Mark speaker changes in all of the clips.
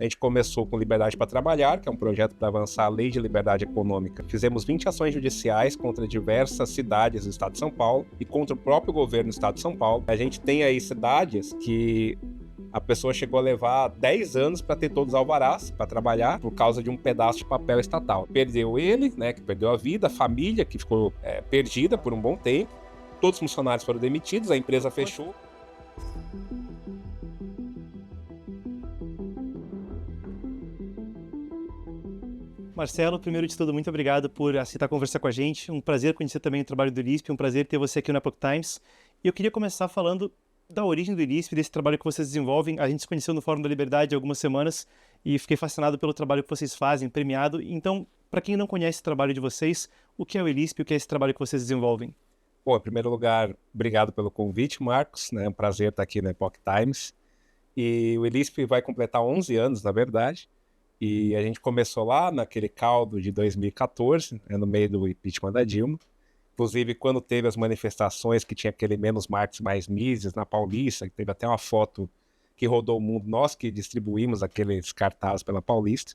Speaker 1: A gente começou com Liberdade para Trabalhar, que é um projeto para avançar a lei de liberdade econômica. Fizemos 20 ações judiciais contra diversas cidades do estado de São Paulo e contra o próprio governo do estado de São Paulo. A gente tem aí cidades que a pessoa chegou a levar 10 anos para ter todos os alvarás para trabalhar por causa de um pedaço de papel estatal. Perdeu ele, né, que perdeu a vida, a família que ficou perdida por um bom tempo. Todos os funcionários foram demitidos, a empresa fechou.
Speaker 2: Marcelo, primeiro de tudo, muito obrigado por aceitar conversar com a gente. Um prazer conhecer também o trabalho do ILISP, um prazer ter você aqui no Epoch Times. E eu queria começar falando da origem do ILISP, desse trabalho que vocês desenvolvem. A gente se conheceu no Fórum da Liberdade há algumas semanas e fiquei fascinado pelo trabalho que vocês fazem, premiado. Então, para quem não conhece o trabalho de vocês, o que é o ILISP e o que é esse trabalho que vocês desenvolvem?
Speaker 1: Bom, em primeiro lugar, obrigado pelo convite, Marcos. É um prazer estar aqui no Epoch Times. E o ILISP vai completar 11 anos, na verdade. E a gente começou lá naquele caldo de 2014, no meio do impeachment da Dilma. Inclusive, quando teve as manifestações que tinha aquele menos Marx, mais Mises na Paulista, que teve até uma foto que rodou o mundo, nós que distribuímos aqueles cartazes pela Paulista.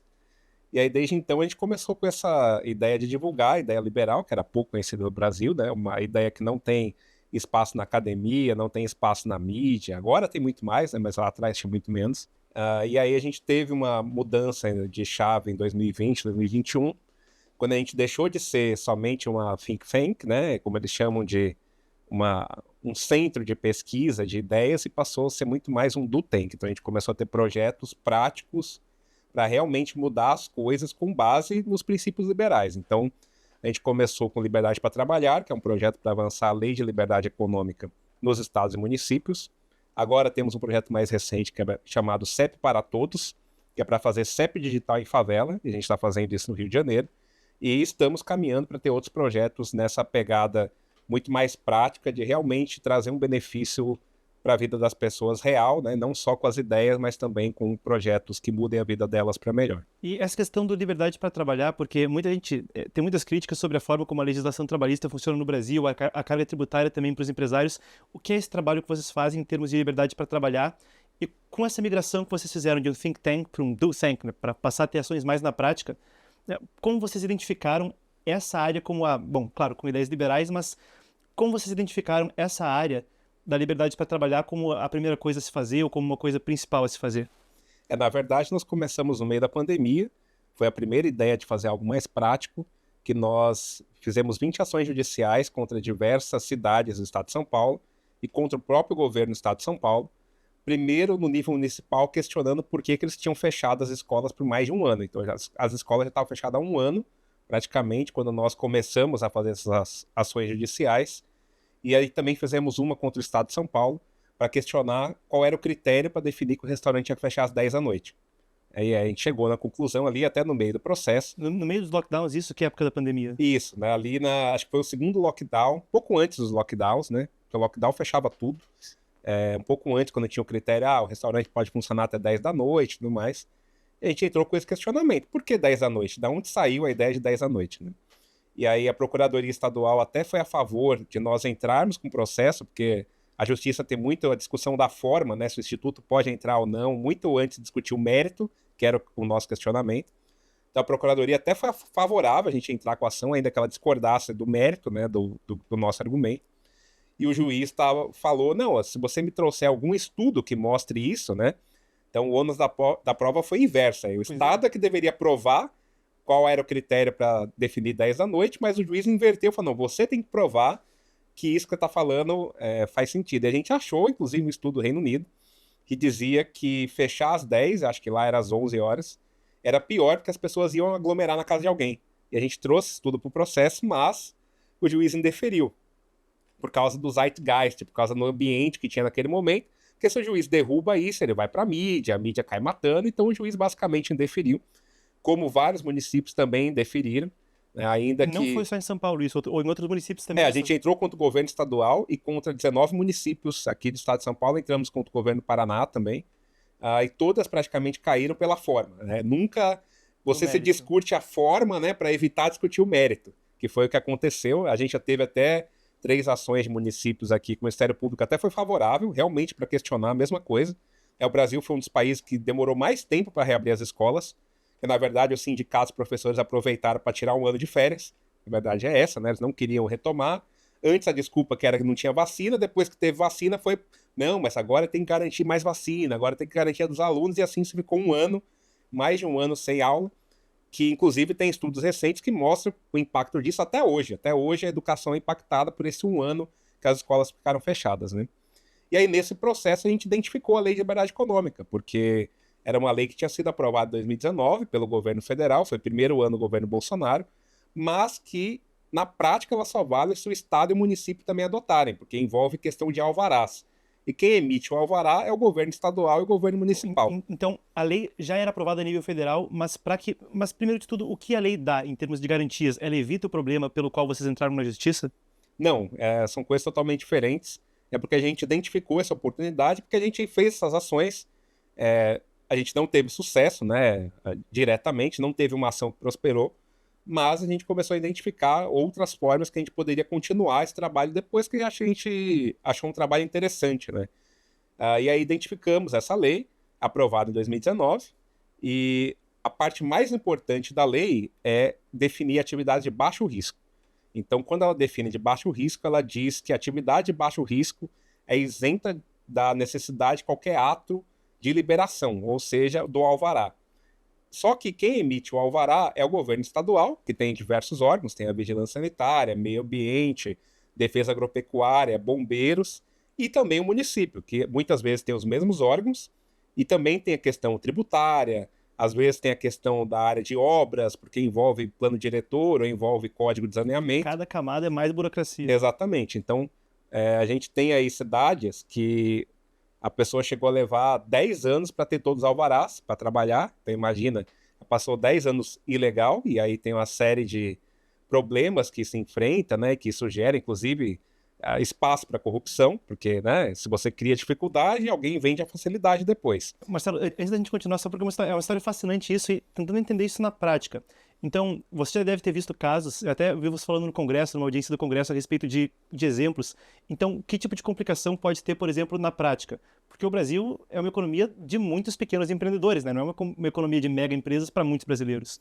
Speaker 1: E aí, desde então, a gente começou com essa ideia de divulgar a ideia liberal, que era pouco conhecida no Brasil, né? Uma ideia que não tem espaço na academia, não tem espaço na mídia. Agora tem muito mais, né? Mas lá atrás tinha muito menos. E aí a gente teve uma mudança de chave em 2020, 2021, quando a gente deixou de ser somente uma think tank, né, como eles chamam de um centro de pesquisa de ideias, e passou a ser muito mais um do tank. Então a gente começou a ter projetos práticos para realmente mudar as coisas com base nos princípios liberais. Então a gente começou com Liberdade para Trabalhar, que é um projeto para avançar a lei de liberdade econômica nos estados e municípios. Agora temos um projeto mais recente que é chamado CEP para Todos, que é para fazer CEP digital em favela, e a gente está fazendo isso no Rio de Janeiro, e estamos caminhando para ter outros projetos nessa pegada muito mais prática de realmente trazer um benefício para a vida das pessoas real, né? Não só com as ideias, mas também com projetos que mudem a vida delas para melhor.
Speaker 2: E essa questão do liberdade para trabalhar, porque muita gente tem muitas críticas sobre a forma como a legislação trabalhista funciona no Brasil, a carga tributária também para os empresários. O que é esse trabalho que vocês fazem em termos de liberdade para trabalhar? E com essa migração que vocês fizeram de um think tank para um do tank, né, para passar a ter ações mais na prática, como vocês identificaram essa área como bom, claro, com ideias liberais, mas como vocês identificaram essa área da liberdade para trabalhar como a primeira coisa a se fazer ou como uma coisa principal a se fazer?
Speaker 1: Na verdade, nós começamos no meio da pandemia, foi a primeira ideia de fazer algo mais prático, que nós fizemos 20 ações judiciais contra diversas cidades do estado de São Paulo e contra o próprio governo do estado de São Paulo, primeiro no nível municipal, questionando por que eles tinham fechado as escolas por mais de um ano. Então, as escolas já estavam fechadas há um ano, praticamente, quando nós começamos a fazer essas ações judiciais. E aí também fizemos uma contra o estado de São Paulo, para questionar qual era o critério para definir que o restaurante tinha que fechar às 10 da noite. Aí a gente chegou na conclusão ali, até no meio do processo.
Speaker 2: No meio dos lockdowns, isso que é a época da pandemia?
Speaker 1: Isso, né? Ali acho que foi o segundo lockdown, pouco antes dos lockdowns, né? Porque o lockdown fechava tudo. Um pouco antes, quando tinha o critério, o restaurante pode funcionar até 10 da noite e tudo mais. E a gente entrou com esse questionamento. Por que 10 da noite? Da onde saiu a ideia de 10 da noite, né? E aí a Procuradoria Estadual até foi a favor de nós entrarmos com o processo, porque a Justiça tem muito a discussão da forma, né, se o Instituto pode entrar ou não, muito antes de discutir o mérito, que era o nosso questionamento. Então a Procuradoria até foi favorável a gente entrar com a ação, ainda que ela discordasse do mérito, né, do nosso argumento. E o juiz falou, não, se você me trouxer algum estudo que mostre isso, né, então o ônus da prova foi inversa. O Estado é que deveria provar qual era o critério para definir 10 da noite, mas o juiz inverteu, falou, não, você tem que provar que isso que você está falando faz sentido. E a gente achou, inclusive, um estudo do Reino Unido, que dizia que fechar às 10, acho que lá era às 11 horas, era pior porque as pessoas iam aglomerar na casa de alguém. E a gente trouxe tudo para o processo, mas o juiz indeferiu, por causa do zeitgeist, por causa do ambiente que tinha naquele momento, porque se o juiz derruba isso, ele vai para a mídia cai matando, então o juiz basicamente indeferiu, como vários municípios também indeferiram. Ainda
Speaker 2: não foi só em São Paulo isso, ou em outros municípios também.
Speaker 1: A gente entrou contra o governo estadual e contra 19 municípios aqui do estado de São Paulo, entramos contra o governo do Paraná também, e todas praticamente caíram pela forma, né? Nunca você se discute a forma, né, para evitar discutir o mérito, que foi o que aconteceu. A gente já teve até 3 ações de municípios aqui, que o Ministério Público até foi favorável, realmente para questionar a mesma coisa. O Brasil foi um dos países que demorou mais tempo para reabrir as escolas, que na verdade os sindicatos e professores aproveitaram para tirar um ano de férias. A verdade é essa, né? Eles não queriam retomar. Antes a desculpa que era que não tinha vacina, depois que teve vacina foi, não, mas agora tem que garantir mais vacina, agora tem que garantir a dos alunos, e assim se ficou um ano, mais de um ano sem aula, que inclusive tem estudos recentes que mostram o impacto disso até hoje. Até hoje a educação é impactada por esse um ano que as escolas ficaram fechadas, né? E aí, nesse processo, a gente identificou a Lei de Liberdade Econômica, porque era uma lei que tinha sido aprovada em 2019 pelo governo federal, foi o primeiro ano do governo Bolsonaro, mas que, na prática, ela só vale se o Estado e o município também adotarem, porque envolve questão de alvarás. E quem emite o alvará é o governo estadual e o governo municipal.
Speaker 2: Então, a lei já era aprovada a nível federal, mas primeiro de tudo, o que a lei dá em termos de garantias? Ela evita o problema pelo qual vocês entraram na justiça?
Speaker 1: Não, são coisas totalmente diferentes. É porque a gente identificou essa oportunidade, porque a gente fez essas ações. A gente não teve sucesso, né, diretamente, não teve uma ação que prosperou, mas a gente começou a identificar outras formas que a gente poderia continuar esse trabalho depois que a gente achou um trabalho interessante, né? E aí identificamos essa lei, aprovada em 2019, e a parte mais importante da lei é definir atividades de baixo risco. Então, quando ela define de baixo risco, ela diz que a atividade de baixo risco é isenta da necessidade de qualquer ato de liberação, ou seja, do alvará. Só que quem emite o alvará é o governo estadual, que tem diversos órgãos, tem a Vigilância Sanitária, Meio Ambiente, Defesa Agropecuária, Bombeiros, e também o município, que muitas vezes tem os mesmos órgãos, e também tem a questão tributária, às vezes tem a questão da área de obras, porque envolve plano diretor ou envolve código de saneamento.
Speaker 2: Cada camada é mais burocracia.
Speaker 1: Exatamente. Então, a gente tem aí cidades que a pessoa chegou a levar 10 anos para ter todos os alvarás para trabalhar. Então, imagina, passou 10 anos ilegal, e aí tem uma série de problemas que se enfrenta, né, que isso gera, inclusive, espaço para corrupção, porque, né, se você cria dificuldade, alguém vende a facilidade depois.
Speaker 2: Marcelo, antes da gente continuar, só porque é uma história fascinante isso, e tentando entender isso na prática. Então, você já deve ter visto casos, eu até vi você falando no Congresso, numa audiência do Congresso, a respeito de exemplos. Então, que tipo de complicação pode ter, por exemplo, na prática? Porque o Brasil é uma economia de muitos pequenos empreendedores, né? Não é uma economia de mega empresas para muitos brasileiros.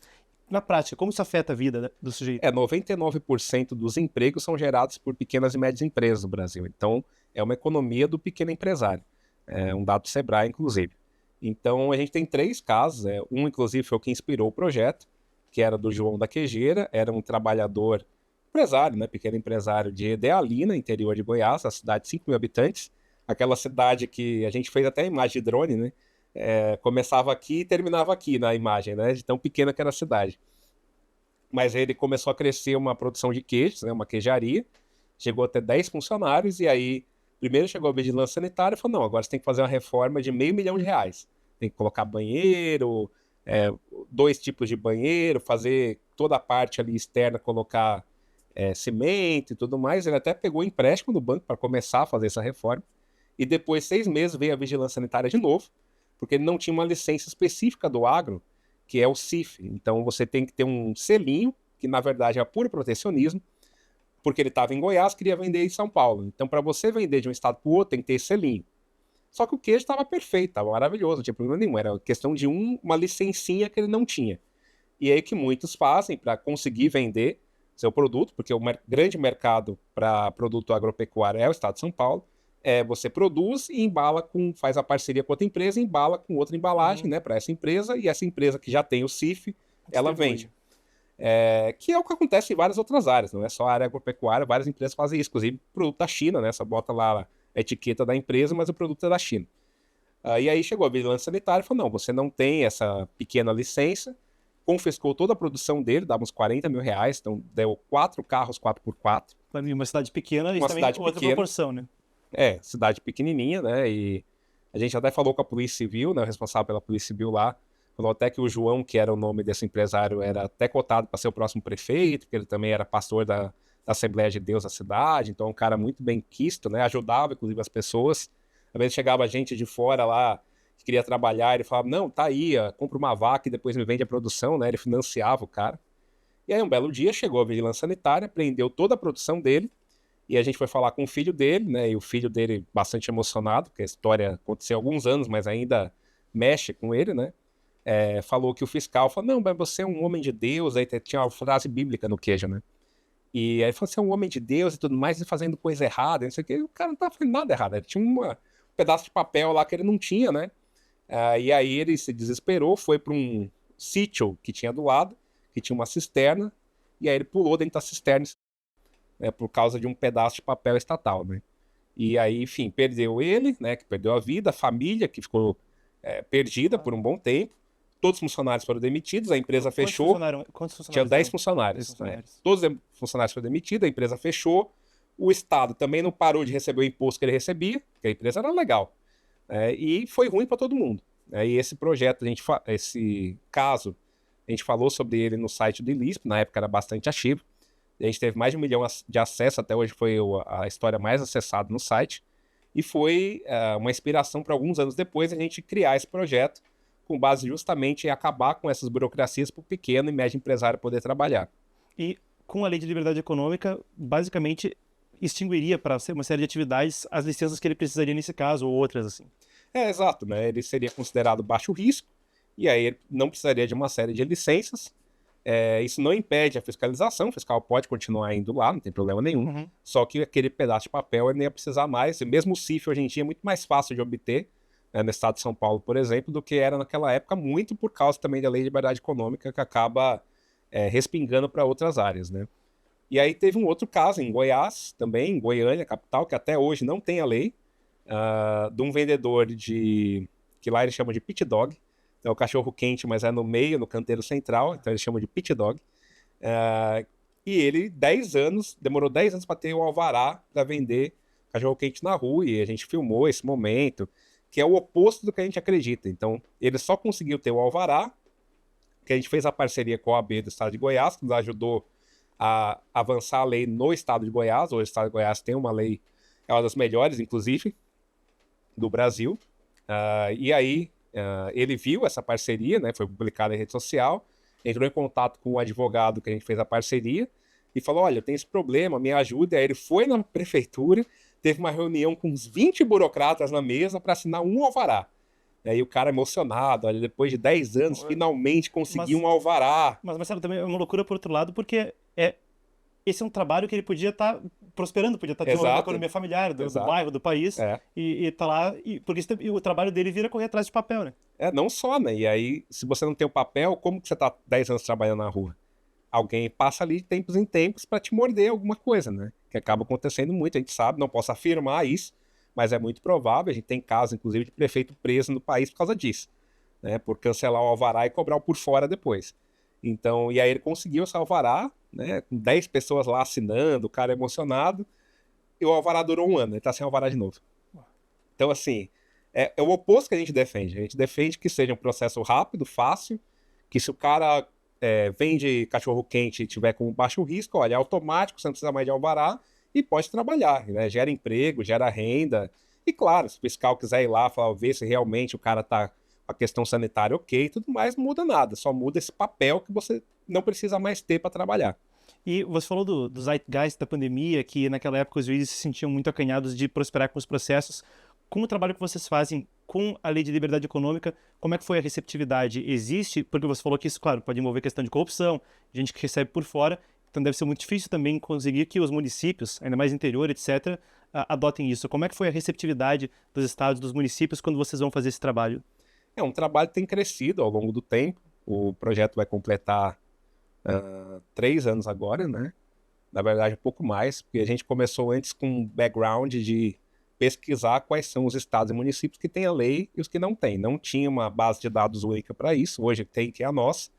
Speaker 2: Na prática, como isso afeta a vida do sujeito?
Speaker 1: 99% dos empregos são gerados por pequenas e médias empresas no Brasil. Então, é uma economia do pequeno empresário. É um dado do Sebrae, inclusive. Então, a gente tem 3 casos. Um, inclusive, foi o que inspirou o projeto, que era do João da Quejeira, era um trabalhador, empresário, né, pequeno empresário de Idealina, interior de Goiás, a cidade de 5 mil habitantes, aquela cidade que a gente fez até a imagem de drone, né, começava aqui e terminava aqui na imagem, né, de tão pequena que era a cidade. Mas ele começou a crescer uma produção de queijos, né, uma queijaria, chegou a ter 10 funcionários, e aí, primeiro chegou a Vigilância Sanitária e falou, não, agora você tem que fazer uma reforma de R$500 mil, tem que colocar banheiro, 2 tipos de banheiro, fazer toda a parte ali externa, colocar cimento e tudo mais. Ele até pegou empréstimo do banco para começar a fazer essa reforma, e depois 6 meses veio a Vigilância Sanitária de novo, porque ele não tinha uma licença específica do agro, que é o CIF. Então você tem que ter um selinho, que na verdade é puro protecionismo, porque ele estava em Goiás, queria vender em São Paulo. Então, para você vender de um estado para o outro, tem que ter esse selinho. Só que o queijo estava perfeito, estava maravilhoso, não tinha problema nenhum. Era questão de uma licencinha que ele não tinha. E aí que muitos fazem para conseguir vender seu produto, porque o grande mercado para produto agropecuário é o estado de São Paulo. Você produz e embala faz a parceria com outra empresa e embala com outra embalagem, né, para essa empresa, e essa empresa que já tem o CIF, ela vende. Que é o que acontece em várias outras áreas, não é só a área agropecuária, várias empresas fazem isso, inclusive produto da China, né? Você bota lá a etiqueta da empresa, mas o produto é da China. E aí chegou a Vigilância Sanitária e falou, não, você não tem essa pequena licença, confiscou toda a produção dele, dava uns R$40 mil, então deu 4 carros 4x4.
Speaker 2: Uma cidade pequena,
Speaker 1: uma
Speaker 2: isso também
Speaker 1: cidade
Speaker 2: outra
Speaker 1: pequena,
Speaker 2: proporção, né?
Speaker 1: Cidade pequenininha, né? E a gente até falou com a Polícia Civil, né? O responsável pela Polícia Civil lá, falou até que o João, que era o nome desse empresário, era até cotado para ser o próximo prefeito, porque ele também era pastor da Assembleia de Deus da cidade, então é um cara muito bem quisto, né? Ajudava, inclusive, as pessoas. Às vezes chegava gente de fora lá, que queria trabalhar, ele falava, não, tá aí, compra uma vaca e depois me vende a produção, né? Ele financiava o cara. E aí um belo dia chegou a Vigilância Sanitária, prendeu toda a produção dele, E a gente foi falar com o filho dele, né? E o filho dele bastante emocionado, porque a história aconteceu há alguns anos, mas ainda mexe com ele, né? Falou que o fiscal falou, não, mas você é um homem de Deus, aí tinha uma frase bíblica no queijo, né? E aí ele falou, você é um homem de Deus e tudo mais, e fazendo coisa errada, não sei o quê. O cara não tava fazendo nada errado, ele tinha um pedaço de papel lá que ele não tinha, né? E aí ele se desesperou, foi para um sítio que tinha do lado, que tinha uma cisterna, e aí ele pulou dentro da cisterna, né, por causa de um pedaço de papel estatal, né? E aí, enfim, perdeu ele, né, que perdeu a vida, a família, que ficou perdida por um bom tempo, todos os funcionários foram demitidos, a empresa fechou,
Speaker 2: Quantos
Speaker 1: tinha
Speaker 2: funcionários
Speaker 1: 10
Speaker 2: eram? 10
Speaker 1: funcionários, né?
Speaker 2: funcionários.
Speaker 1: Todos os funcionários foram demitidos, a empresa fechou, o Estado também não parou de receber o imposto que ele recebia, porque a empresa era legal, e foi ruim para todo mundo. E esse projeto, esse caso, a gente falou sobre ele no site do ILISP, na época era bastante ativo, a gente teve mais de 1 milhão de acessos, até hoje foi a história mais acessada no site, e foi uma inspiração para alguns anos depois a gente criar esse projeto, com base justamente em acabar com essas burocracias para o pequeno e médio empresário poder trabalhar.
Speaker 2: E com a Lei de Liberdade Econômica, basicamente extinguiria para uma série de atividades as licenças que ele precisaria nesse caso, ou outras assim.
Speaker 1: Exato, né? Ele seria considerado baixo risco, e aí ele não precisaria de uma série de licenças. Isso não impede a fiscalização, o fiscal pode continuar indo lá, não tem problema nenhum.
Speaker 2: Uhum.
Speaker 1: Só que aquele pedaço de papel ele nem ia precisar mais, e mesmo o CIF hoje em dia é muito mais fácil de obter, no estado de São Paulo, por exemplo, do que era naquela época, muito por causa também da Lei de Liberdade Econômica, que acaba respingando para outras áreas, né? E aí teve um outro caso em Goiás, também, em Goiânia, capital, que até hoje não tem a lei, de um vendedor que lá eles chamam de pit dog, é o cachorro quente, mas é no meio, no canteiro central, então eles chamam de pit dog. E ele, demorou 10 anos para ter o alvará para vender cachorro quente na rua, e a gente filmou esse momento, que é o oposto do que a gente acredita. Então, ele só conseguiu ter o alvará, que a gente fez a parceria com a OAB do estado de Goiás, que nos ajudou a avançar a lei no estado de Goiás. Hoje o estado de Goiás tem uma lei, é uma das melhores, inclusive, do Brasil. E aí, ele viu essa parceria, né, foi publicada em rede social, entrou em contato com o advogado que a gente fez a parceria e falou, olha, eu tenho esse problema, me ajuda. Aí ele foi na prefeitura, teve uma reunião com uns 20 burocratas na mesa para assinar um alvará. E aí o cara emocionado, olha, depois de 10 anos, finalmente conseguiu um alvará.
Speaker 2: Mas, Marcelo, também é uma loucura por outro lado, porque esse é um trabalho que ele podia estar prosperando, podia estar desenvolvendo a economia familiar do bairro, do país, e tá lá, porque o trabalho dele vira correr atrás de papel, né?
Speaker 1: Não só, né? E aí, se você não tem o papel, como que você tá 10 anos trabalhando na rua? Alguém passa ali de tempos em tempos para te morder alguma coisa, né? Que acaba acontecendo muito, a gente sabe, não posso afirmar isso, mas é muito provável. A gente tem casos, inclusive, de prefeito preso no país por causa disso, né? Por cancelar o alvará e cobrar o por fora depois. Então, e aí ele conseguiu esse alvará, né? Com 10 pessoas lá assinando, o cara emocionado, e o alvará durou 1 ano, ele tá sem alvará de novo. Então, assim, é o oposto que a gente defende. A gente defende que seja um processo rápido, fácil, que se o cara vende cachorro-quente e tiver com baixo risco, olha, é automático, você não precisa mais de alvará e pode trabalhar, né? Gera emprego, gera renda. E claro, se o fiscal quiser ir lá falar, ver se realmente o cara tá com a questão sanitária ok, tudo mais, não muda nada. Só muda esse papel que você não precisa mais ter para trabalhar.
Speaker 2: E você falou do zeitgeist da pandemia, que naquela época os juízes se sentiam muito acanhados de prosperar com os processos. Com o trabalho que vocês fazem com a Lei de Liberdade Econômica, como é que foi a receptividade? Existe, porque você falou que isso, claro, pode envolver questão de corrupção, gente que recebe por fora, então deve ser muito difícil também conseguir que os municípios, ainda mais interior, etc., adotem isso. Como é que foi a receptividade dos estados, dos municípios, quando vocês vão fazer esse trabalho?
Speaker 1: É um trabalho que tem crescido ao longo do tempo. O projeto vai completar 3 anos agora, né? Na verdade, um pouco mais, porque a gente começou antes com um background de pesquisar quais são os estados e municípios que têm a lei e os que não têm. Não tinha uma base de dados única para isso, hoje tem, que é a nossa.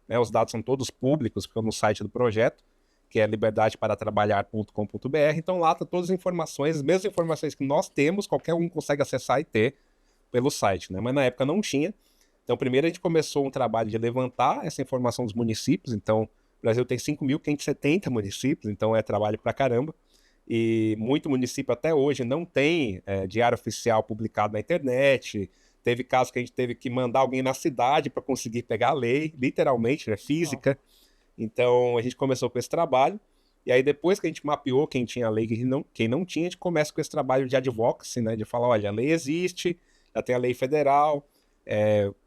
Speaker 1: Né? Os dados são todos públicos, ficam no site do projeto, que é liberdadeparatrabalhar.com.br. Então lá estão todas as informações, as mesmas informações que nós temos, qualquer um consegue acessar e ter pelo site, né? Mas na época não tinha. Então primeiro a gente começou um trabalho de levantar essa informação dos municípios. Então o Brasil tem 5.570 municípios, então é trabalho pra caramba. E muito município até hoje não tem diário oficial publicado na internet. Teve casos que a gente teve que mandar alguém na cidade para conseguir pegar a lei, literalmente, física. Então a gente começou com esse trabalho. E aí depois que a gente mapeou quem tinha lei e quem não tinha, a gente começa com esse trabalho de advocacy, né? De falar, olha, a lei existe, já tem a lei federal,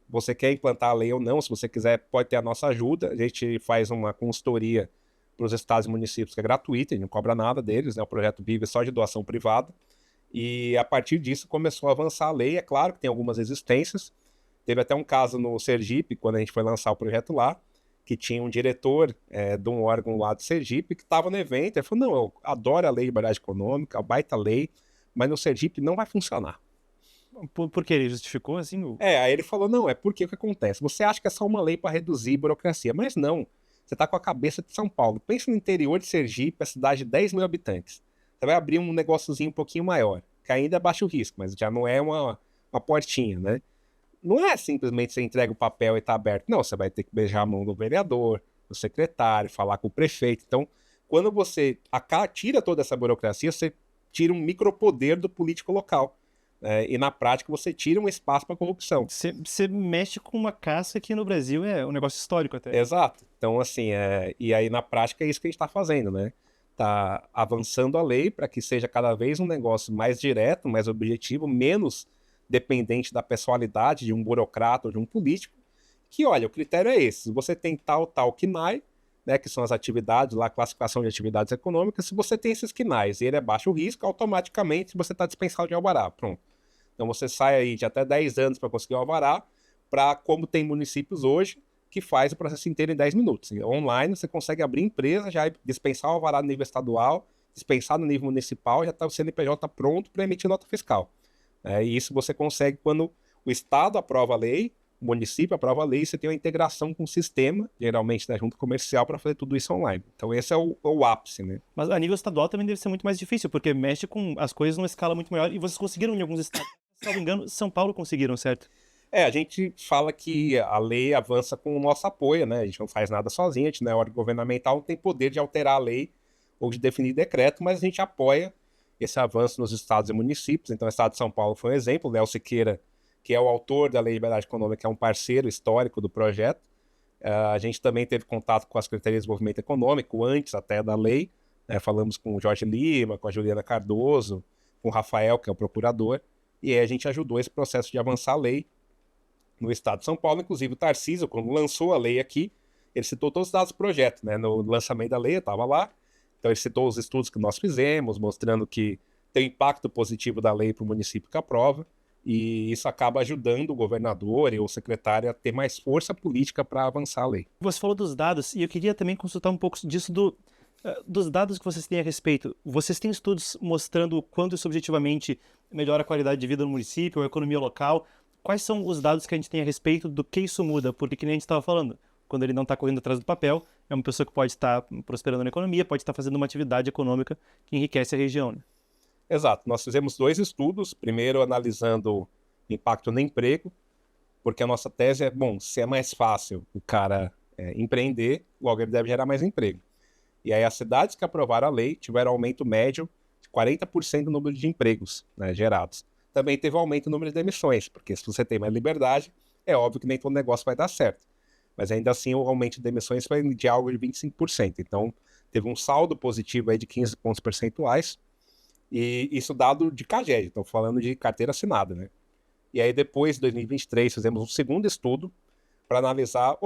Speaker 1: você quer implantar a lei ou não, se você quiser pode ter a nossa ajuda, a gente faz uma consultoria para os estados e municípios que é gratuita, a gente não cobra nada deles, né? O projeto vive só de doação privada, e a partir disso começou a avançar a lei, é claro que tem algumas resistências, teve até um caso no Sergipe, quando a gente foi lançar o projeto lá, que tinha um diretor de um órgão lá de Sergipe que estava no evento, ele falou, não, eu adoro a lei de liberdade econômica, a baita lei, mas no Sergipe não vai funcionar.
Speaker 2: Por que ele justificou assim?
Speaker 1: Aí ele falou, não, é porque o que acontece? Você acha que é só uma lei para reduzir burocracia, mas não. Você está com a cabeça de São Paulo. Pensa no interior de Sergipe, a cidade de 10 mil habitantes. Você vai abrir um negóciozinho um pouquinho maior, que ainda é baixo risco, mas já não é uma portinha, né? Não é simplesmente você entrega o papel e está aberto. Não, você vai ter que beijar a mão do vereador, do secretário, falar com o prefeito. Então, quando você tira toda essa burocracia, você tira um micropoder do político local. E na prática você tira um espaço para corrupção.
Speaker 2: Você mexe com uma caça que no Brasil é um negócio histórico até.
Speaker 1: Exato. Então, assim, e aí na prática é isso que a gente está fazendo, né? Tá avançando a lei para que seja cada vez um negócio mais direto, mais objetivo, menos dependente da pessoalidade de um burocrata ou de um político, que, olha, o critério é esse, você tem tal KNAI, né, que são as atividades, lá, a classificação de atividades econômicas, se você tem esses KNAIs e ele é baixo risco, automaticamente você está dispensado de alvará, pronto. Então você sai aí de até 10 anos para conseguir o alvará, para como tem municípios hoje, que faz o processo inteiro em 10 minutos. Online você consegue abrir empresa, já dispensar o alvará no nível estadual, dispensar no nível municipal, já está o CNPJ pronto para emitir nota fiscal. E isso você consegue quando o Estado aprova a lei, o município aprova a lei, e você tem uma integração com o sistema, geralmente da junta comercial, para fazer tudo isso online. Então esse é o ápice, né?
Speaker 2: Mas a nível estadual também deve ser muito mais difícil, porque mexe com as coisas numa escala muito maior, e vocês conseguiram em alguns estados. Se não me engano, São Paulo conseguiram, certo?
Speaker 1: A gente fala que a lei avança com o nosso apoio, né? A gente não faz nada sozinho, a gente não é órgão governamental, não tem poder de alterar a lei ou de definir decreto, mas a gente apoia esse avanço nos estados e municípios. Então, o estado de São Paulo foi um exemplo. O Léo Siqueira, que é o autor da Lei de Liberdade Econômica, é um parceiro histórico do projeto. A gente também teve contato com a Secretaria de Desenvolvimento Econômico, antes até da lei. Falamos com o Jorge Lima, com a Juliana Cardoso, com o Rafael, que é o procurador, e aí a gente ajudou esse processo de avançar a lei no estado de São Paulo. Inclusive o Tarcísio, quando lançou a lei aqui, ele citou todos os dados do projeto, né? No lançamento da lei, eu estava lá. Então ele citou os estudos que nós fizemos, mostrando que tem impacto positivo da lei para o município que aprova, e isso acaba ajudando o governador e o secretário a ter mais força política para avançar a lei.
Speaker 2: Você falou dos dados, e eu queria também consultar um pouco disso dos dados que vocês têm a respeito. Vocês têm estudos mostrando quanto isso objetivamente melhora a qualidade de vida no município, a economia local? Quais são os dados que a gente tem a respeito do que isso muda? Porque, que nem a gente estava falando, quando ele não está correndo atrás do papel, é uma pessoa que pode estar prosperando na economia, pode estar fazendo uma atividade econômica que enriquece a região, né?
Speaker 1: Exato. Nós fizemos 2 estudos. Primeiro, analisando o impacto no emprego, porque a nossa tese é, bom, se é mais fácil o cara empreender, logo ele deve gerar mais emprego. E aí as cidades que aprovaram a lei tiveram aumento médio de 40% do número de empregos, né, gerados. Também teve aumento no número de demissões, porque se você tem mais liberdade, é óbvio que nem todo negócio vai dar certo. Mas ainda assim o aumento de demissões foi de algo de 25%. Então teve um saldo positivo aí de 15 pontos percentuais, e isso dado de CAGED, estou falando de carteira assinada, né? E aí depois, em 2023, fizemos um segundo estudo para analisar,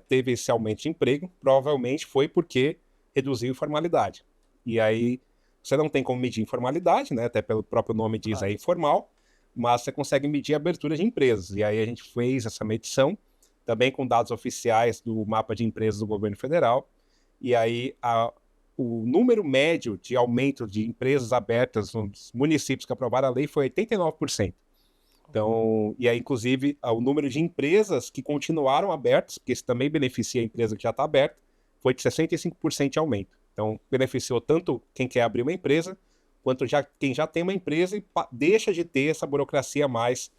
Speaker 1: teve esse aumento de emprego, provavelmente foi porque reduziu a informalidade. E aí você não tem como medir informalidade, né? Até pelo próprio nome diz aí informal, mas você consegue medir a abertura de empresas. E aí a gente fez essa medição, também com dados oficiais do mapa de empresas do governo federal, e aí o número médio de aumento de empresas abertas nos municípios que aprovaram a lei foi 89%. Então, e aí, inclusive, o número de empresas que continuaram abertas, porque isso também beneficia a empresa que já está aberta, foi de 65% de aumento. Então, beneficiou tanto quem quer abrir uma empresa, quanto quem já tem uma empresa e deixa de ter essa burocracia mais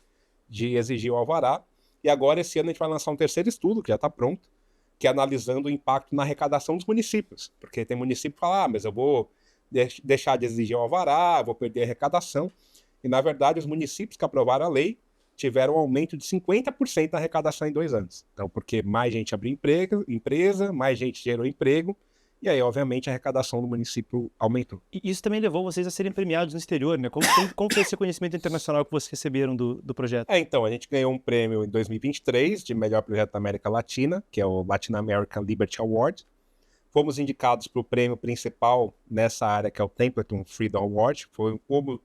Speaker 1: de exigir o alvará. E agora, esse ano, a gente vai lançar um terceiro estudo, que já está pronto, que é analisando o impacto na arrecadação dos municípios. Porque tem município que fala, mas eu vou deixar de exigir o alvará, vou perder a arrecadação. E, na verdade, os municípios que aprovaram a lei tiveram um aumento de 50% na arrecadação em 2 anos. Então, porque mais gente abriu empresa, mais gente gerou emprego, E aí, obviamente, a arrecadação do município aumentou.
Speaker 2: E isso também levou vocês a serem premiados no exterior, né? Como foi esse reconhecimento internacional que vocês receberam do projeto?
Speaker 1: Então, a gente ganhou um prêmio em 2023 de melhor projeto da América Latina, que é o Latin American Liberty Award. Fomos indicados para o prêmio principal nessa área, que é o Templeton Freedom Award.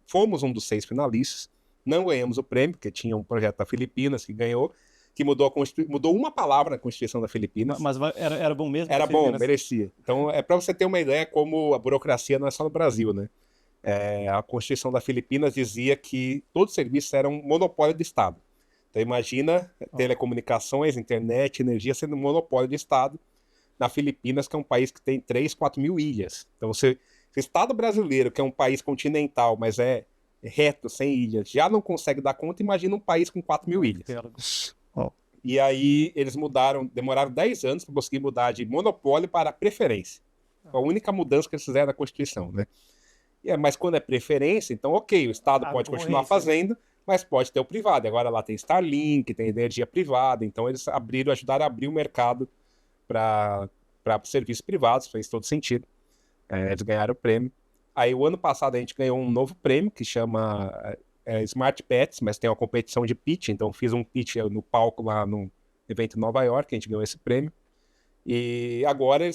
Speaker 1: Fomos um dos 6 finalistas. Não ganhamos o prêmio, porque tinha um projeto da Filipinas que ganhou, que mudou uma palavra na Constituição da Filipinas.
Speaker 2: Mas era bom mesmo?
Speaker 1: Era bom, merecia. Então, é para você ter uma ideia como a burocracia não é só no Brasil, né? A Constituição da Filipinas dizia que todo serviço era um monopólio do Estado. Então, imagina telecomunicações, internet, energia sendo um monopólio do Estado na Filipinas, que é um país que tem 3, 4 mil ilhas. Então, se o Estado brasileiro, que é um país continental, mas é reto, sem ilhas, já não consegue dar conta, imagina um país com 4 mil ilhas. E aí eles demoraram 10 anos para conseguir mudar de monopólio para preferência. Foi a única mudança que eles fizeram na Constituição, né? Mas quando é preferência, então ok, o Estado pode continuar fazendo, mas pode ter o privado. Agora lá tem Starlink, tem energia privada, então eles ajudaram a abrir o mercado para serviços privados, fez todo sentido. Eles ganharam o prêmio. Aí o ano passado a gente ganhou um novo prêmio que chama Smart Pets, mas tem uma competição de pitch, então fiz um pitch no palco lá no evento em Nova York, a gente ganhou esse prêmio. E agora,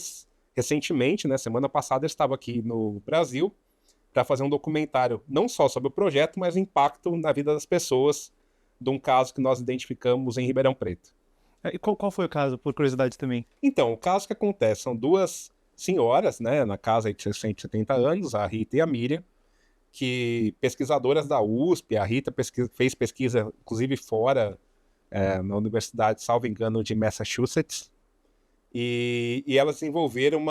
Speaker 1: recentemente, né, semana passada, eu estava aqui no Brasil para fazer um documentário não só sobre o projeto, mas o impacto na vida das pessoas de um caso que nós identificamos em Ribeirão Preto.
Speaker 2: E qual foi o caso, por curiosidade também?
Speaker 1: Então, o caso que acontece são duas senhoras, né, na casa de 170 anos, a Rita e a Miriam, que pesquisadoras da USP, a Rita fez pesquisa, inclusive fora, na Universidade, salvo engano, de Massachusetts, e elas desenvolveram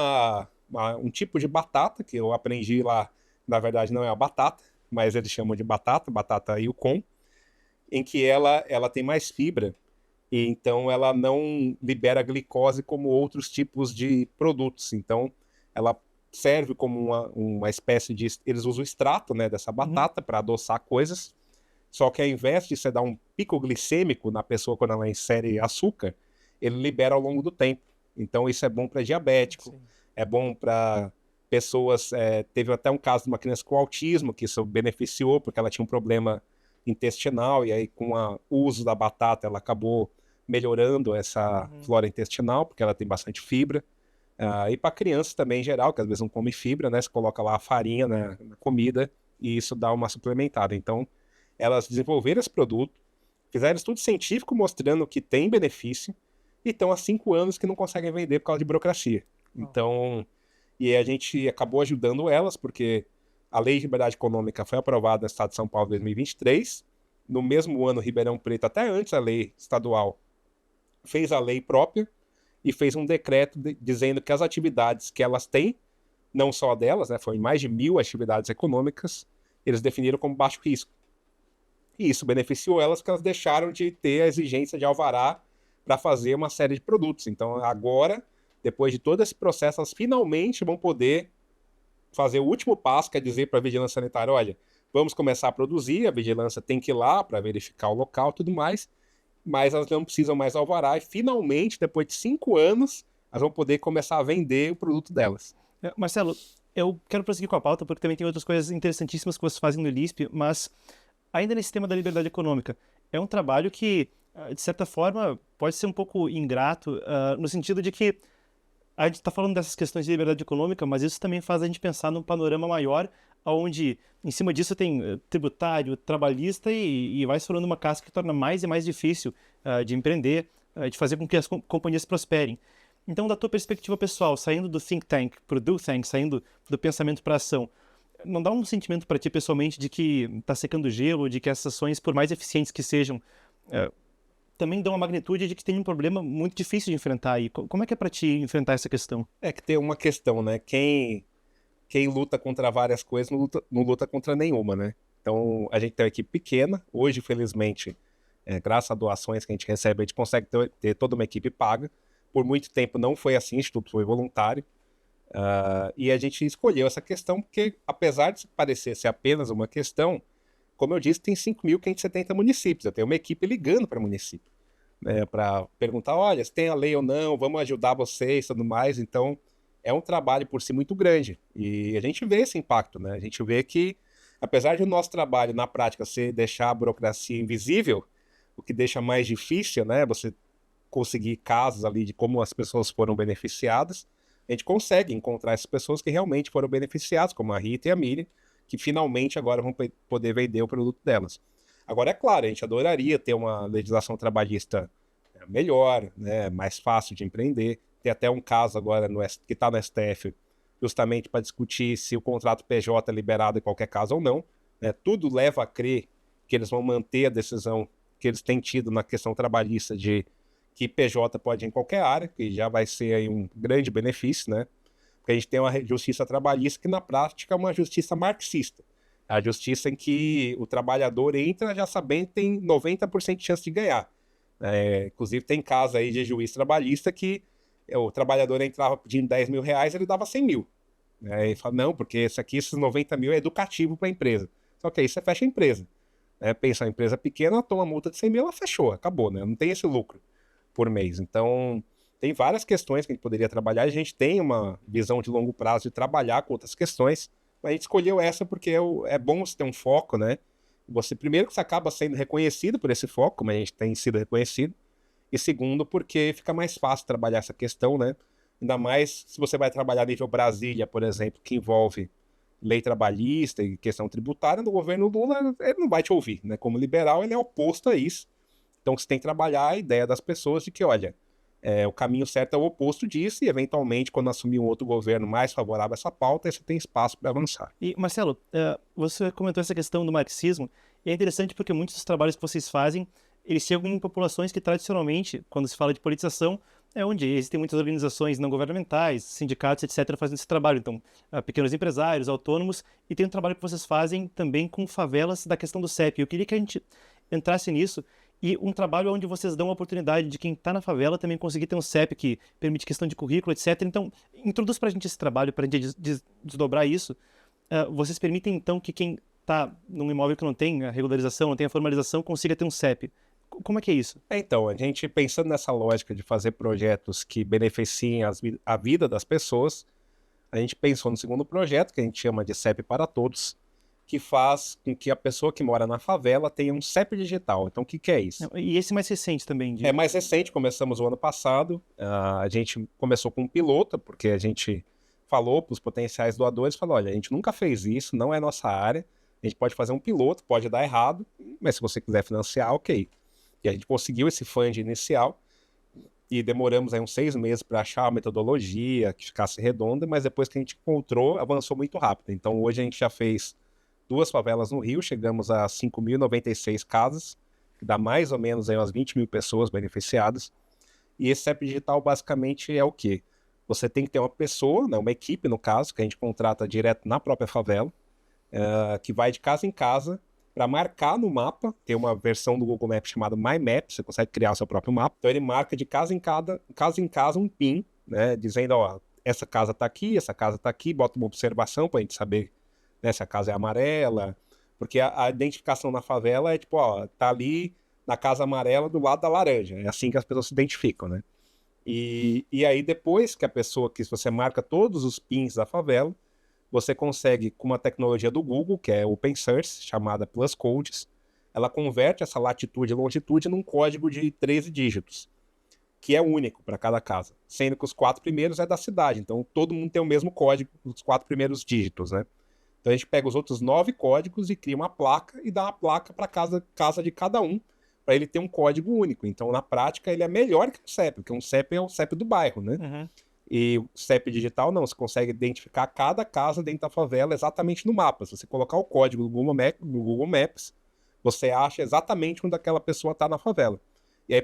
Speaker 1: um tipo de batata, que eu aprendi lá, na verdade não é a batata, mas eles chamam de batata Yukon, em que ela tem mais fibra, e então ela não libera glicose como outros tipos de produtos. Então, ela serve como uma espécie de... Eles usam o extrato, né, dessa batata para adoçar coisas, só que ao invés de você dar um pico glicêmico na pessoa quando ela insere açúcar, ele libera ao longo do tempo. Então, isso é bom para diabético, é bom para pessoas... teve até um caso de uma criança com autismo, que isso beneficiou, porque ela tinha um problema intestinal, e aí com o uso da batata ela acabou melhorando essa flora intestinal, porque ela tem bastante fibra. E para crianças também em geral, que às vezes não come fibra, né? Você coloca lá a farinha na comida e isso dá uma suplementada. Então, elas desenvolveram esse produto, fizeram estudo científico mostrando que tem benefício e estão há 5 anos que não conseguem vender por causa de burocracia. Então, e a gente acabou ajudando elas, porque a Lei de Liberdade Econômica foi aprovada no Estado de São Paulo em 2023. No mesmo ano, Ribeirão Preto, até antes da lei estadual, fez a lei própria e fez um decreto dizendo que as atividades que elas têm, não só delas, né, foram mais de 1.000 atividades econômicas, eles definiram como baixo risco. E isso beneficiou elas, porque elas deixaram de ter a exigência de alvará para fazer uma série de produtos. Então agora, depois de todo esse processo, elas finalmente vão poder fazer o último passo, que é dizer para a vigilância sanitária, olha, vamos começar a produzir, a vigilância tem que ir lá para verificar o local e tudo mais, mas elas não precisam mais alvará e finalmente, depois de 5 anos, elas vão poder começar a vender o produto delas.
Speaker 2: Marcelo, eu quero prosseguir com a pauta porque também tem outras coisas interessantíssimas que vocês fazem no ILISP, mas ainda nesse tema da liberdade econômica, é um trabalho que, de certa forma, pode ser um pouco ingrato, no sentido de que a gente está falando dessas questões de liberdade econômica, mas isso também faz a gente pensar num panorama maior, onde em cima disso tem tributário, trabalhista e vai se tornando uma casca que torna mais e mais difícil de empreender, de fazer com que as companhias prosperem. Então, da tua perspectiva pessoal, saindo do think tank para o do think, saindo do pensamento para a ação, não dá um sentimento para ti pessoalmente de que está secando gelo, de que essas ações, por mais eficientes que sejam, também dão a magnitude de que tem um problema muito difícil de enfrentar? E como é que é para ti enfrentar essa questão?
Speaker 1: É que tem uma questão, né? Quem luta contra várias coisas não luta contra nenhuma, né? Então, a gente tem uma equipe pequena. Hoje, felizmente, graças a doações que a gente recebe, a gente consegue ter toda uma equipe paga. Por muito tempo não foi assim, o Instituto foi voluntário. E a gente escolheu essa questão porque, apesar de parecer ser apenas uma questão, como eu disse, tem 5.570 municípios. Eu tenho uma equipe ligando para município, né, para perguntar, olha, se tem a lei ou não, vamos ajudar vocês e tudo mais. Então, é um trabalho por si muito grande. E a gente vê esse impacto, né? A gente vê que, apesar de o nosso trabalho na prática ser deixar a burocracia invisível, o que deixa mais difícil, né? Você conseguir casos ali de como as pessoas foram beneficiadas, a gente consegue encontrar essas pessoas que realmente foram beneficiadas, como a Rita e a Miriam, que finalmente agora vão poder vender o produto delas. Agora, é claro, a gente adoraria ter uma legislação trabalhista melhor, né, mais fácil de empreender. Tem até um caso agora que está no STF, justamente para discutir se o contrato PJ é liberado em qualquer caso ou não. Né? Tudo leva a crer que eles vão manter a decisão que eles têm tido na questão trabalhista de que PJ pode ir em qualquer área, que já vai ser aí um grande benefício, né? Porque a gente tem uma justiça trabalhista que, na prática, é uma justiça marxista. É a justiça em que o trabalhador entra já sabendo que tem 90% de chance de ganhar. Inclusive, tem casos aí de juiz trabalhista que o trabalhador entrava pedindo 10 mil reais, ele dava 100 mil. E fala, não, porque esses 90 mil é educativo para a empresa. Só que aí você fecha a empresa. Pensa, a empresa pequena, toma multa de 100 mil, ela fechou, acabou, né? Não tem esse lucro por mês. Então, tem várias questões que a gente poderia trabalhar. A gente tem uma visão de longo prazo de trabalhar com outras questões, mas a gente escolheu essa porque é bom você ter um foco, né? Primeiro, que você acaba sendo reconhecido por esse foco, como a gente tem sido reconhecido, e segundo, porque fica mais fácil trabalhar essa questão, né? Ainda mais se você vai trabalhar a nível Brasília, por exemplo, que envolve lei trabalhista e questão tributária, no governo Lula, ele não vai te ouvir, né? Como liberal, ele é oposto a isso. Então, você tem que trabalhar a ideia das pessoas de que, olha, o caminho certo é o oposto disso e, eventualmente, quando assumir um outro governo mais favorável a essa pauta, aí você tem espaço para avançar.
Speaker 2: E, Marcelo, você comentou essa questão do marxismo, e é interessante porque muitos dos trabalhos que vocês fazem, eles chegam em populações que, tradicionalmente, quando se fala de politização, é onde existem muitas organizações não governamentais, sindicatos, etc., fazendo esse trabalho. Então, pequenos empresários, autônomos, e tem um trabalho que vocês fazem também com favelas da questão do CEP. Eu queria que a gente entrasse nisso, e um trabalho onde vocês dão a oportunidade de quem está na favela também conseguir ter um CEP que permite questão de currículo, etc. Então, introduz para a gente esse trabalho, para a gente desdobrar isso. Vocês permitem, então, que quem está num imóvel que não tem a regularização, não tem a formalização, consiga ter um CEP. Como é que é isso?
Speaker 1: Então, a gente pensando nessa lógica de fazer projetos que beneficiem a vida das pessoas, a gente pensou no segundo projeto, que a gente chama de CEP para Todos, que faz com que a pessoa que mora na favela tenha um CEP digital. Então, o que é isso?
Speaker 2: E esse mais recente também?
Speaker 1: É mais recente, começamos o ano passado. A gente começou com um piloto, porque a gente falou para os potenciais doadores, falou, olha, a gente nunca fez isso, não é nossa área, a gente pode fazer um piloto, pode dar errado, mas se você quiser financiar, ok. E a gente conseguiu esse fund inicial e demoramos aí uns 6 meses para achar a metodologia que ficasse redonda, mas depois que a gente encontrou, avançou muito rápido. Então, hoje a gente já fez 2 favelas no Rio, chegamos a 5.096 casas, que dá mais ou menos aí umas 20 mil pessoas beneficiadas. E esse CEP digital basicamente é o quê? Você tem que ter uma pessoa, né, uma equipe no caso, que a gente contrata direto na própria favela, que vai de casa em casa para marcar no mapa. Tem uma versão do Google Maps chamada My Map, você consegue criar o seu próprio mapa. Então ele marca de casa em casa um PIN, né, dizendo, ó, essa casa está aqui, essa casa está aqui, bota uma observação para a gente saber, né, se a casa é amarela, porque a identificação na favela é tipo, ó, tá ali na casa amarela do lado da laranja, é assim que as pessoas se identificam, né? E aí depois que você marca todos os pins da favela, você consegue, com uma tecnologia do Google, que é open source, chamada Plus Codes, ela converte essa latitude e longitude num código de 13 dígitos, que é único para cada casa, sendo que os 4 primeiros é da cidade, então todo mundo tem o mesmo código, os 4 primeiros dígitos, né? Então a gente pega os outros 9 códigos e cria uma placa e dá uma placa para casa de cada um, para ele ter um código único. Então, na prática, ele é melhor que o CEP, porque um CEP é o CEP do bairro, né?
Speaker 2: Uhum.
Speaker 1: E o CEP digital não, você consegue identificar cada casa dentro da favela exatamente no mapa. Se você colocar o código no Google Maps, você acha exatamente onde aquela pessoa está na favela. E aí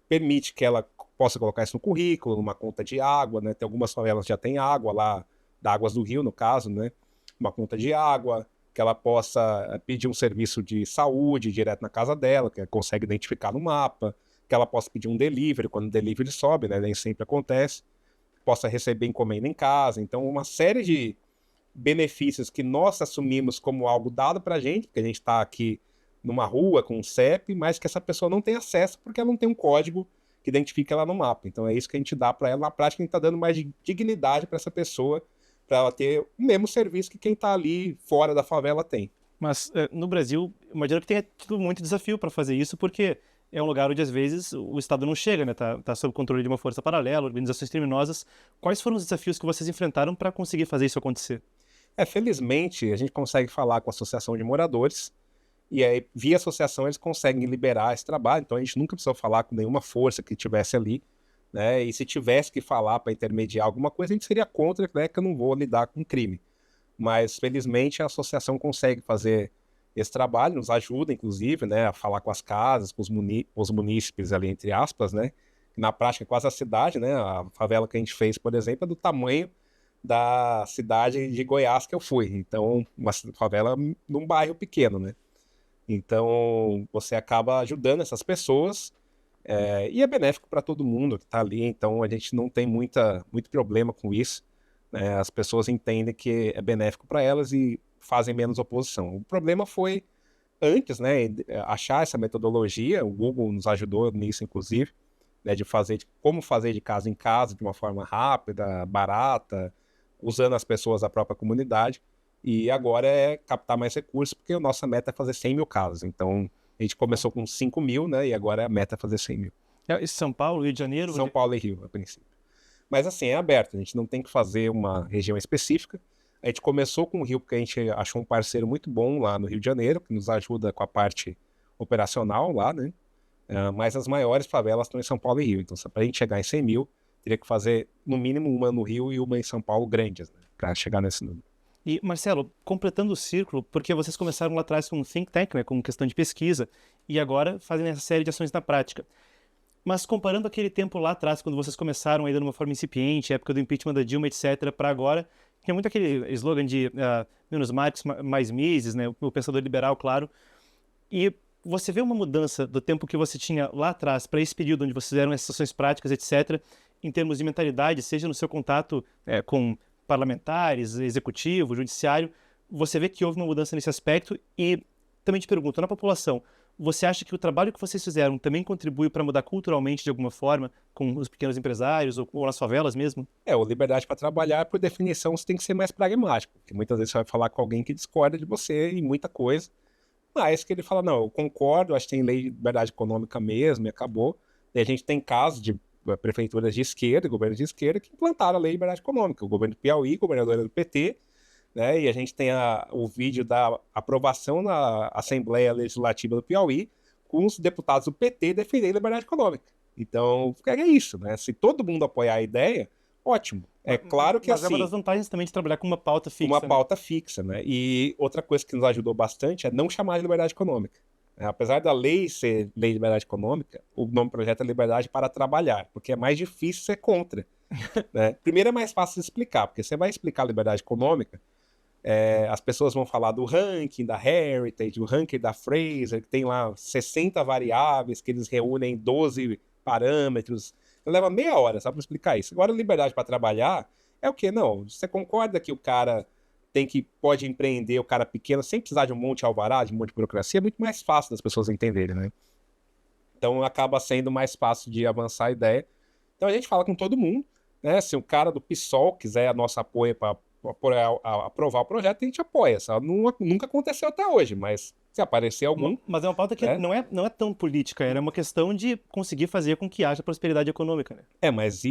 Speaker 1: permite que ela possa colocar isso no currículo, numa conta de água, né? Tem algumas favelas que já tem água lá, da Águas do Rio, no caso, né? Uma conta de água, que ela possa pedir um serviço de saúde direto na casa dela, que ela consegue identificar no mapa, que ela possa pedir um delivery, quando o delivery sobe, né? Nem sempre acontece, possa receber encomenda em casa. Então, uma série de benefícios que nós assumimos como algo dado para a gente, porque a gente está aqui numa rua com um CEP, mas que essa pessoa não tem acesso porque ela não tem um código que identifique ela no mapa. Então é isso que a gente dá para ela. Na prática, a gente está dando mais dignidade para essa pessoa, para ela ter o mesmo serviço que quem está ali fora da favela tem.
Speaker 2: Mas no Brasil, imagino que tenha tido muito desafio para fazer isso, porque é um lugar onde às vezes o Estado não chega, né? Tá sob controle de uma força paralela, organizações criminosas. Quais foram os desafios que vocês enfrentaram para conseguir fazer isso acontecer?
Speaker 1: Felizmente, a gente consegue falar com a associação de moradores, e aí, via associação, eles conseguem liberar esse trabalho. Então, a gente nunca precisou falar com nenhuma força que estivesse ali, né? E se tivesse que falar para intermediar alguma coisa, a gente seria contra, né? Que eu não vou lidar com crime. Mas, felizmente, a associação consegue fazer esse trabalho, nos ajuda, inclusive, né? A falar com as casas, com os munícipes ali, entre aspas, né? Na prática, é quase a cidade, né? A favela que a gente fez, por exemplo, é do tamanho da cidade de Goiás que eu fui. Então, uma favela num bairro pequeno, né? Então, você acaba ajudando essas pessoas e é benéfico para todo mundo que está ali. Então, a gente não tem muito problema com isso, né? As pessoas entendem que é benéfico para elas e fazem menos oposição. O problema foi antes, né, achar essa metodologia. O Google nos ajudou nisso, inclusive, né, como fazer de casa em casa de uma forma rápida, barata, usando as pessoas da própria comunidade. E agora é captar mais recursos, porque a nossa meta é fazer 100 mil casos. Então, a gente começou com 5 mil, né? E agora a meta é fazer 100 mil.
Speaker 2: São Paulo, Rio de Janeiro?
Speaker 1: São Paulo e Rio, a princípio. Mas assim, é aberto. A gente não tem que fazer uma região específica. A gente começou com o Rio, porque a gente achou um parceiro muito bom lá no Rio de Janeiro, que nos ajuda com a parte operacional lá, né? Mas as maiores favelas estão em São Paulo e Rio. Então, para a gente chegar em 100 mil, teria que fazer no mínimo uma no Rio e uma em São Paulo grandes, né? Para chegar nesse número.
Speaker 2: E, Marcelo, completando o círculo, porque vocês começaram lá atrás com um think tank, né, com questão de pesquisa, e agora fazem essa série de ações na prática. Mas comparando aquele tempo lá atrás, quando vocês começaram ainda de uma forma incipiente, época do impeachment da Dilma, etc., para agora, tinha muito aquele slogan de menos Marx, mais Mises, né, o pensador liberal, claro. E você vê uma mudança do tempo que você tinha lá atrás para esse período onde vocês fizeram essas ações práticas, etc., em termos de mentalidade, seja no seu contato com parlamentares, executivo, judiciário, você vê que houve uma mudança nesse aspecto. E também te pergunto, na população, você acha que o trabalho que vocês fizeram também contribui para mudar culturalmente de alguma forma, com os pequenos empresários ou nas favelas mesmo?
Speaker 1: O liberdade para trabalhar, por definição, você tem que ser mais pragmático, porque muitas vezes você vai falar com alguém que discorda de você em muita coisa, mas que ele fala, não, eu concordo, acho que tem lei de liberdade econômica mesmo, e acabou. E a gente tem casos de prefeituras de esquerda, governos de esquerda, que implantaram a lei de liberdade econômica. O governo do Piauí, governadora do PT, né? E a gente tem o vídeo da aprovação na Assembleia Legislativa do Piauí, com os deputados do PT defendendo a liberdade econômica. Então, é isso, né? Se todo mundo apoiar a ideia, ótimo. É claro que
Speaker 2: Mas
Speaker 1: assim...
Speaker 2: é uma das vantagens também de trabalhar com uma pauta fixa.
Speaker 1: Uma pauta fixa, né? E outra coisa que nos ajudou bastante é não chamar de liberdade econômica. Apesar da lei ser lei de liberdade econômica, o nome do projeto é liberdade para trabalhar, porque é mais difícil ser contra. Né? Primeiro é mais fácil de explicar, porque você vai explicar a liberdade econômica, as pessoas vão falar do ranking da Heritage, do ranking da Fraser, que tem lá 60 variáveis, que eles reúnem 12 parâmetros. Então leva meia hora só para explicar isso. Agora, liberdade para trabalhar é o quê? Não, você concorda que o cara pode empreender, o cara pequeno, sem precisar de um monte de alvará, de um monte de burocracia, é muito mais fácil das pessoas entenderem, né? Então acaba sendo mais fácil de avançar a ideia. Então a gente fala com todo mundo, né? Se o cara do PSOL quiser nosso apoio para aprovar o projeto, a gente apoia. Nunca aconteceu até hoje, mas se aparecer algum...
Speaker 2: Mas é uma pauta que não é tão política, era uma questão de conseguir fazer com que haja prosperidade econômica, né?
Speaker 1: Mas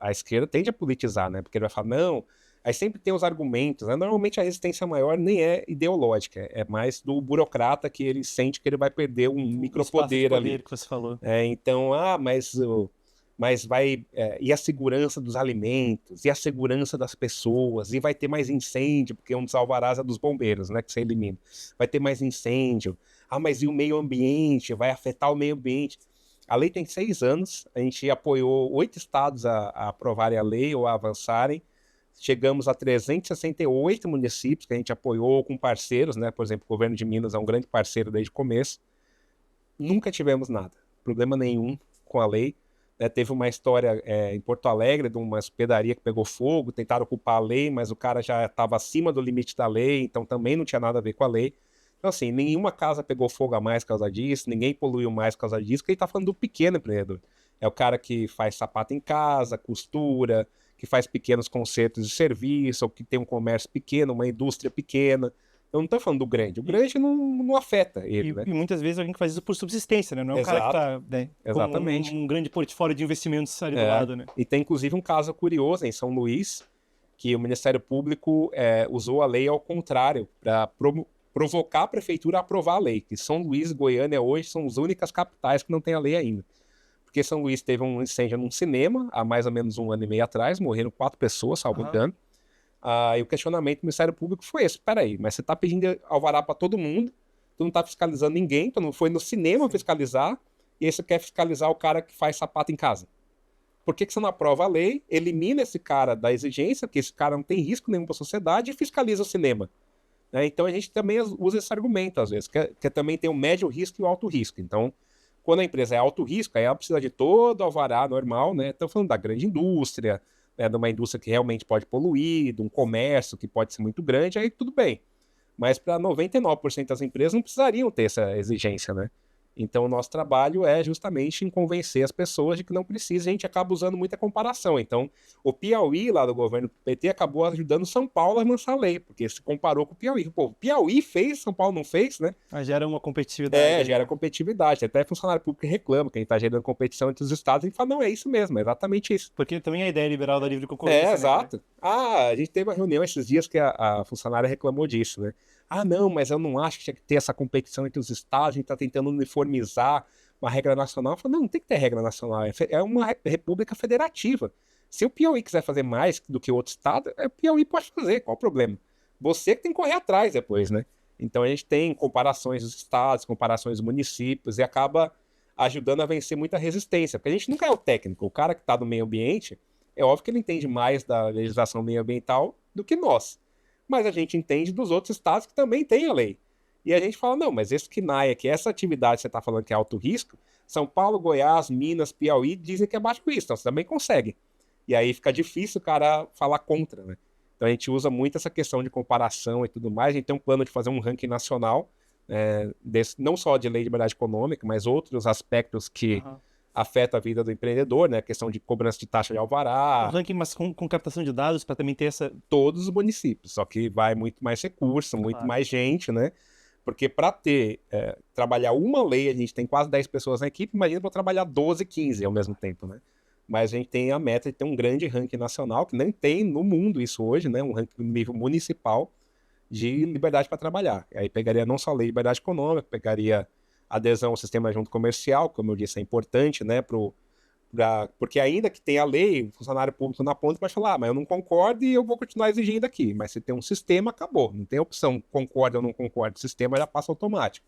Speaker 1: a esquerda tende a politizar, né? Porque ele vai falar, não... Aí sempre tem os argumentos, né? Normalmente a resistência maior nem é ideológica, é mais do burocrata que ele sente que ele vai perder um micropoder ali.
Speaker 2: Que você falou.
Speaker 1: Então, mas vai... e a segurança dos alimentos, e a segurança das pessoas, e vai ter mais incêndio, porque um dos alvarás é dos bombeiros, né? Que você elimina. Vai ter mais incêndio. Mas e o meio ambiente? Vai afetar o meio ambiente. A lei tem 6 anos, a gente apoiou 8 estados a aprovarem a lei ou a avançarem. Chegamos a 368 municípios que a gente apoiou com parceiros, né? Por exemplo, o governo de Minas é um grande parceiro desde o começo. Nunca tivemos nada, problema nenhum com a lei. Teve uma história em Porto Alegre de uma hospedaria que pegou fogo, tentaram culpar a lei, mas o cara já estava acima do limite da lei, então também não tinha nada a ver com a lei. Então, assim, nenhuma casa pegou fogo a mais por causa disso, ninguém poluiu mais por causa disso, porque ele está falando do pequeno empreendedor. É o cara que faz sapato em casa, costura, que faz pequenos concertos de serviço, ou que tem um comércio pequeno, uma indústria pequena. Eu não estou falando do grande. O grande não afeta ele, né?
Speaker 2: E muitas vezes alguém que faz isso por subsistência, né? Não é um cara que
Speaker 1: Exato,
Speaker 2: está, né, com
Speaker 1: exatamente.
Speaker 2: um grande portfólio de investimentos ali do lado, né?
Speaker 1: E tem, inclusive, um caso curioso em São Luís, que o Ministério Público usou a lei ao contrário, para provocar a prefeitura a aprovar a lei. Que São Luís e Goiânia hoje são as únicas capitais que não têm a lei ainda. Porque São Luís teve um incêndio num cinema há mais ou menos 1 ano e meio atrás, morreram 4 pessoas, salvo engano. E o questionamento do Ministério Público foi esse: peraí, mas você está pedindo alvará para todo mundo, tu não está fiscalizando ninguém, tu não foi no cinema fiscalizar, e aí você quer fiscalizar o cara que faz sapato em casa. Por que você não aprova a lei, elimina esse cara da exigência, porque esse cara não tem risco nenhum para a sociedade, e fiscaliza o cinema? Então a gente também usa esse argumento, às vezes, que também tem o médio risco e o alto risco. Então, quando a empresa é alto risco, aí ela precisa de todo o alvará normal, né? Estamos falando da grande indústria, né? De uma indústria que realmente pode poluir, de um comércio que pode ser muito grande, aí tudo bem. Mas para 99% das empresas não precisariam ter essa exigência, né? Então, o nosso trabalho é justamente em convencer as pessoas de que não precisa. A gente acaba usando muita comparação. Então, o Piauí, lá do governo do PT, acabou ajudando São Paulo a lançar a lei, porque se comparou com o Piauí. Pô, o Piauí fez, São Paulo não fez, né?
Speaker 2: Mas gera uma competitividade.
Speaker 1: Gera competitividade. Até funcionário público reclama que a gente está gerando competição entre os estados. A gente fala, não, é isso mesmo, é exatamente isso.
Speaker 2: Porque também a ideia liberal da livre concorrência.
Speaker 1: Exato.
Speaker 2: Né?
Speaker 1: A gente teve uma reunião esses dias que a funcionária reclamou disso, né? Não, mas eu não acho que tinha que ter essa competição entre os estados, a gente está tentando uniformizar uma regra nacional. Eu falei, não tem que ter regra nacional, é uma república federativa. Se o Piauí quiser fazer mais do que o outro estado, o Piauí pode fazer, qual o problema? Você que tem que correr atrás depois, né? Então a gente tem comparações dos estados, comparações dos municípios, e acaba ajudando a vencer muita resistência, porque a gente nunca é o técnico, o cara que está no meio ambiente, é óbvio que ele entende mais da legislação meioambiental do que nós. Mas a gente entende dos outros estados que também têm a lei. E a gente fala, não, mas esse KNAI aqui, essa atividade que você está falando que é alto risco, São Paulo, Goiás, Minas, Piauí dizem que é baixo risco, então você também consegue. E aí fica difícil o cara falar contra, né? Então a gente usa muito essa questão de comparação e tudo mais. A gente tem um plano de fazer um ranking nacional, não só de lei de liberdade econômica, mas outros aspectos que afetam a vida do empreendedor, né? A questão de cobrança de taxa de alvará.
Speaker 2: Um ranking, mas com captação de dados para também ter essa...
Speaker 1: Todos os municípios, só que vai muito mais recurso, muito mais gente, né? Porque para trabalhar uma lei, a gente tem quase 10 pessoas na equipe, imagina para trabalhar 12, 15 ao mesmo tempo, né? Mas a gente tem a meta de ter um grande ranking nacional, que nem tem no mundo isso hoje, né? Um ranking no nível municipal de liberdade para trabalhar. Aí pegaria não só a lei de liberdade econômica, pegaria adesão ao sistema junto comercial, como eu disse, é importante, né? Porque ainda que tenha a lei, o funcionário público na ponta pode falar, mas eu não concordo e eu vou continuar exigindo aqui. Mas se tem um sistema, acabou. Não tem opção, concorda ou não concorda. O sistema já passa automático.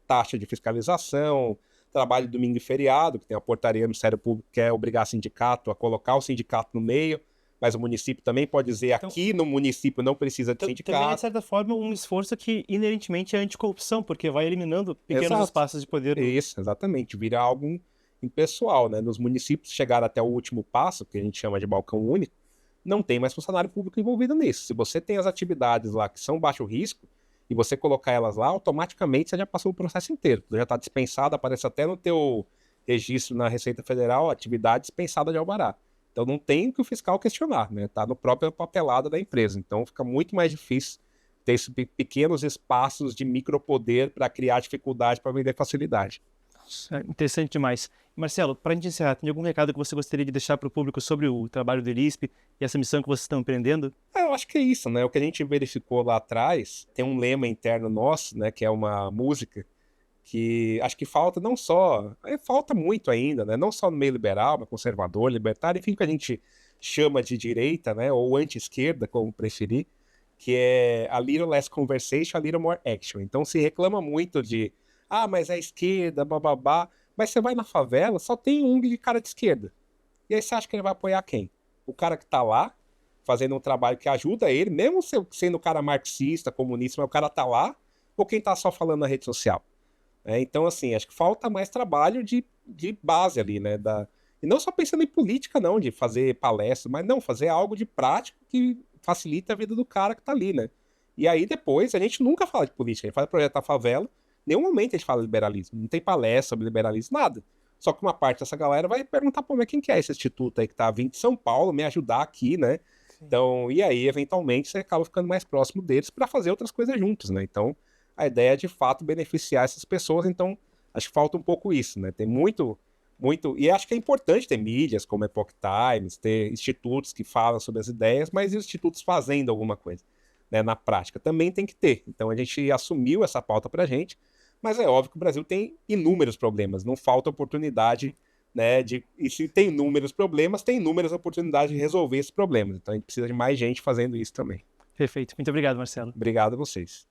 Speaker 1: Taxa de fiscalização, trabalho de domingo e feriado, que tem a portaria do Ministério Público que quer obrigar sindicato a colocar o sindicato no meio, mas o município também pode dizer, então, aqui no município não precisa de sindicato.
Speaker 2: Também é, de certa forma, um esforço que inerentemente é anticorrupção, porque vai eliminando pequenos espaços de poder.
Speaker 1: Isso, exatamente. Vira algo impessoal, né? Nos municípios chegar até o último passo, que a gente chama de balcão único, não tem mais funcionário público envolvido nisso. Se você tem as atividades lá que são baixo risco, e você colocar elas lá, automaticamente você já passou o processo inteiro. Já está dispensado, aparece até no teu registro na Receita Federal, atividade dispensada de alvará. Então não tem que o fiscal questionar, né? Está no próprio papelado da empresa. Então fica muito mais difícil ter esses pequenos espaços de micropoder para criar dificuldade para vender facilidade.
Speaker 2: Interessante demais. Marcelo, para a gente encerrar, tem algum recado que você gostaria de deixar para o público sobre o trabalho do ILISP e essa missão que vocês estão empreendendo?
Speaker 1: Eu acho que é isso, né? O que a gente verificou lá atrás, tem um lema interno nosso, né? Que é uma música que acho que falta não só... falta muito ainda, né? Não só no meio liberal, mas conservador, libertário, enfim, que a gente chama de direita, né? Ou anti-esquerda, como preferir, que é a little less conversation, a little more action. Então se reclama muito de mas é esquerda, bababá. Mas você vai na favela, só tem um de cara de esquerda. E aí você acha que ele vai apoiar quem? O cara que tá lá, fazendo um trabalho que ajuda ele, mesmo sendo um cara marxista, comunista, mas o cara tá lá, ou quem tá só falando na rede social? Então, assim, acho que falta mais trabalho de base ali, né? E não só pensando em política, não, de fazer palestra, mas não, fazer algo de prático que facilita a vida do cara que tá ali, né? E aí depois a gente nunca fala de política, a gente fala de projeto da favela, em nenhum momento a gente fala de liberalismo, não tem palestra sobre liberalismo, nada. Só que uma parte dessa galera vai perguntar, pô, mas quem que é esse instituto aí que tá vindo de São Paulo me ajudar aqui, né?
Speaker 2: Sim.
Speaker 1: Então, e aí, eventualmente, você acaba ficando mais próximo deles para fazer outras coisas juntos, né? Então, a ideia é, de fato, beneficiar essas pessoas. Então, acho que falta um pouco isso, né? Tem muito, muito... E acho que é importante ter mídias como Epoch Times, ter institutos que falam sobre as ideias, mas e os institutos fazendo alguma coisa, né? Na prática, também tem que ter. Então, a gente assumiu essa pauta pra gente, mas é óbvio que o Brasil tem inúmeros problemas, não falta oportunidade, né, e se tem inúmeros problemas, tem inúmeras oportunidades de resolver esses problemas. Então a gente precisa de mais gente fazendo isso também.
Speaker 2: Perfeito. Muito obrigado, Marcelo.
Speaker 1: Obrigado a vocês.